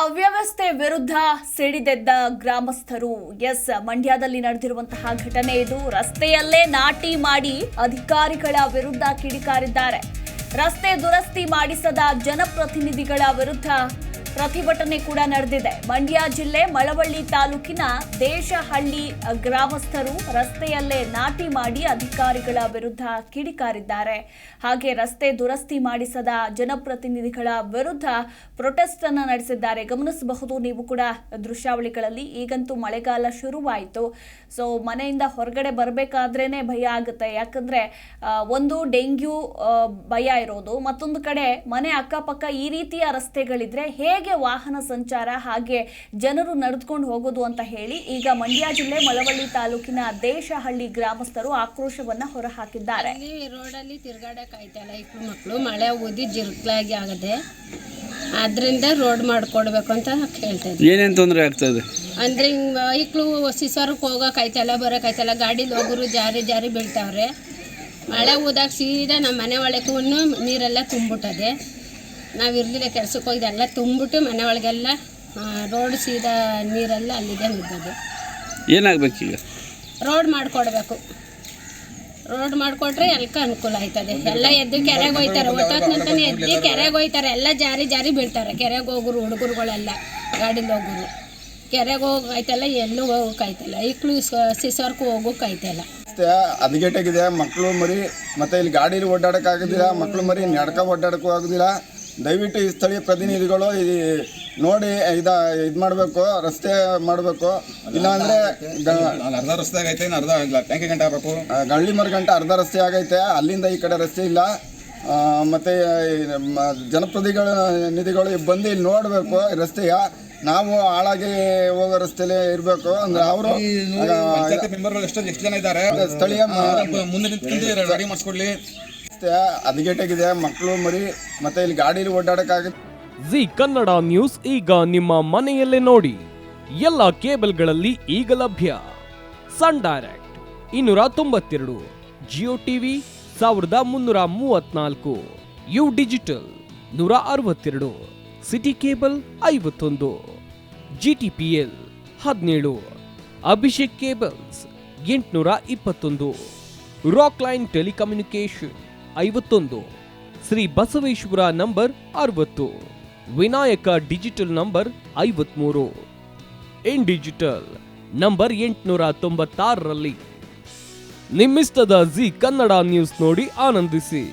ಅವ್ಯವಸ್ಥೆ ವಿರುದ್ಧ ಸಿಡಿದೆದ್ದ ಗ್ರಾಮಸ್ಥರು. ಮಂಡ್ಯದಲ್ಲಿ ನಡೆದಿರುವಂತಹ ಘಟನೆ ಇದು. ರಸ್ತೆಯಲ್ಲೇ ನಾಟಿ ಮಾಡಿ ಅಧಿಕಾರಿಗಳ ವಿರುದ್ಧ ಕಿಡಿಕಾರಿದ್ದಾರೆ. ರಸ್ತೆ ದುರಸ್ತಿ ಮಾಡಿಸದ ಜನಪ್ರತಿನಿಧಿಗಳ ವಿರುದ್ಧ ಪ್ರತಿಭಟನೆ ಕೂಡ ನಡೆದಿದೆ. ಮಂಡ್ಯ ಜಿಲ್ಲೆ ಮಳವಳ್ಳಿ ತಾಲೂಕಿನ ದೇಶಹಳ್ಳಿ ಗ್ರಾಮಸ್ಥರು ರಸ್ತೆಯಲ್ಲೇ ನಾಟಿ ಮಾಡಿ ಅಧಿಕಾರಿಗಳ ವಿರುದ್ಧ ಕಿಡಿಕಾರಿದ್ದಾರೆ. ಹಾಗೆ ರಸ್ತೆ ದುರಸ್ತಿ ಮಾಡಿಸದ ಜನಪ್ರತಿನಿಧಿಗಳ ವಿರುದ್ಧ ಪ್ರೊಟೆಸ್ಟ್ ಅನ್ನು ನಡೆಸಿದ್ದಾರೆ. ಗಮನಿಸಬಹುದು ನೀವು ಕೂಡ ದೃಶ್ಯಾವಳಿಗಳಲ್ಲಿ. ಈಗಂತೂ ಮಳೆಗಾಲ ಶುರುವಾಯಿತು. ಸೊ ಮನೆಯಿಂದ ಹೊರಗಡೆ ಬರಬೇಕಾದ್ರೇನೆ ಭಯ ಆಗುತ್ತೆ. ಯಾಕಂದ್ರೆ ಒಂದು ಡೆಂಗ್ಯೂ ಭಯ ಇರೋದು, ಮತ್ತೊಂದು ಕಡೆ ಮನೆ ಅಕ್ಕಪಕ್ಕ ಈ ರೀತಿಯ ರಸ್ತೆಗಳಿದ್ರೆ ಹೇಗೆ ವಾಹನ ಸಂಚಾರ ಹಾಗೆ ಜನರು ನಡೆದುಕೊಂಡು ಹೋಗೋದು ಅಂತ ಹೇಳಿ ಈಗ ಮಂಡ್ಯ ಜಿಲ್ಲೆ ಮಳವಳ್ಳಿ ತಾಲೂಕಿನ ದೇಶಹಳ್ಳಿ ಗ್ರಾಮಸ್ಥರು ಆಕ್ರೋಶವನ್ನ ಹೊರಹಾಕಿದ್ದಾರೆ. ರೋಡಲ್ಲಿ ತಿರುಗಾಡಕ್ ಆಯ್ತಲ್ಲ, ಇಕ್ಳು ಮಕ್ಕಳು ಮಳೆ ಊದಿ ಜಿರ್ಗ್ಲಾಗಿ ಆಗದೆ, ಆದ್ರಿಂದ ರೋಡ್ ಮಾಡ್ಕೊಡ್ಬೇಕು ಅಂತ ಹೇಳ್ತಾ ಇದ್ದೆ. ಏನೇನು ತೊಂದರೆ ಆಗ್ತದೆ ಅಂದ್ರೆ ಇಕ್ಳು ಸಿಸರ್ಕ್ ಹೋಗಕ್ ಆಯ್ತಲ್ಲ, ಬರಕ್ ಆಯ್ತಲ್ಲ, ಗಾಡಿಲಿ ಹೋಗೋರು ಜಾರಿ ಬೀಳ್ತಾವ್ರೆ. ಮಳೆ ಊದಾಗ ಸೀದಾ ನಮ್ಮ ಮನೆ ಒಳಗೂ ನೀರೆಲ್ಲ ತುಂಬಿಟ್ಟದೆ. ನಾವು ಇರಲಿಲ್ಲ, ಕೆಲ್ಸಕ್ಕೆ ಹೋಗಿದ್ದೆ, ಎಲ್ಲ ತುಂಬಿಟ್ಟು ಮನೆ ಒಳಗೆಲ್ಲ ರೋಡ್ ಸೀದಾ ನೀರೆಲ್ಲ ಅಲ್ಲಿದೆ ನಿಂತದೆ. ಏನಾಗಬೇಕು ಈಗ? ರೋಡ್ ಮಾಡಿಕೊಡ್ಬೇಕು. ರೋಡ್ ಮಾಡಿಕೊಟ್ರೆ ಎಲ್ಲಕ್ಕೆ ಅನುಕೂಲ ಆಯ್ತದೆ. ಎಲ್ಲ ಎದ್ದು ಕೆರೆಗೆ ಹೋಯ್ತಾರೆ, ಒತ್ತೊತ್ತಂತಾನೆ ಎದ್ದು ಕೆರೆಗೆ ಹೋಯ್ತಾರೆ. ಎಲ್ಲ ಜಾರಿ ಬೀಳ್ತಾರೆ. ಕೆರೆಗೆ ಹೋಗೋರು ಹುಡುಗರುಗಳೆಲ್ಲ ಗಾಡೀಲಿ ಹೋಗೋರು ಕೆರೆಗೆ ಹೋಗಾಯ್ತಲ್ಲ, ಎಲ್ಲೂ ಹೋಗೋಕ್ಕಾಯ್ತಲ್ಲ, ಈಕ್ಳು ಸಿಸರ್ಕು ಹೋಗೋಕ್ಕಾಯ್ತಲ್ಲ. ಹದಗೆಟ್ಟಾಗಿದೆ. ಮಕ್ಕಳು ಮರಿ ಮತ್ತು ಇಲ್ಲಿ ಗಾಡೀಲಿ ಓಡಾಡೋಕ್ಕಾಗೋದಿಲ್ಲ, ಮಕ್ಕಳು ಮರಿ ನಡ್ಕ ಓಡಾಡೋಕ್ಕೂ ಆಗೋದಿಲ್ಲ. ದಯವಿಟ್ಟು ಈ ಸ್ಥಳೀಯ ಪ್ರತಿನಿಧಿಗಳು ನೋಡಿ ಇದು ಮಾಡಬೇಕು, ರಸ್ತೆ ಮಾಡಬೇಕು. ಇಲ್ಲಾಂದರೆ ಅರ್ಧ ರಸ್ತೆ ಆಗೈತೆ, ಅರ್ಧ ಟ್ಯಾಂಕಿ ಗಂಟೆ ಆಗಬೇಕು. ಗಳ್ಳಿ ಮರಗಂಟೆ ಅರ್ಧ ರಸ್ತೆ ಆಗೈತೆ, ಅಲ್ಲಿಂದ ಈ ಕಡೆ ರಸ್ತೆ ಇಲ್ಲ. ಮತ್ತು ಜನಪ್ರತಿನಿಧಿಗಳು ಬಂದು ಇಲ್ಲಿ ನೋಡಬೇಕು ರಸ್ತೆಯ. ನಾವು ಹಾಳಾಗಿ ಹೋಗೋ ರಸ್ತೆಯಲ್ಲೇ ಇರಬೇಕು. ಅಂದರೆ ಅವರು ಮೆಂಬರ್ಗಳು ಎಷ್ಟು ಜನ ಇದ್ದಾರೆ, ಸ್ಥಳೀಯ ಮುಂದೆ ನಿಂತ್ಕೊಂಡು ರೆಡಿ ಮಾಡಿಸ್ಕೊಡ್ಲಿ. ಹದಗೆಟ್ಟಾಗಿದೆ. ಮಕ್ಕಳು ಮರಿ ಮತ್ತೆ ಇಲ್ಲಿ ಗಾಡೀಲಿ ಓಡಾಡಕ್ಕಾಗುತ್ತೆ. ಜಿ ಕನ್ನಡ ನ್ಯೂಸ್ ಈಗ ನಿಮ್ಮ ಮನೆಯಲ್ಲೇ ನೋಡಿ. ಎಲ್ಲ ಕೇಬಲ್ಗಳಲ್ಲಿ ಈಗ ಲಭ್ಯ. Sun Direct 292, Jio TV 1334, U digital 162, City Cable 51, GTPL 17, Abhishek cables 821, Rock Line telecommunication 51, Shri Basaveshwara number 60, Vinayaka digital number 53, in digital number 896ರಲ್ಲಿ. ನಿಮ್ಮಿಸ್ತದ ಜಿ ಕನ್ನಡ ನ್ಯೂಸ್ ನೋಡಿ ಆನಂದಿಸಿ.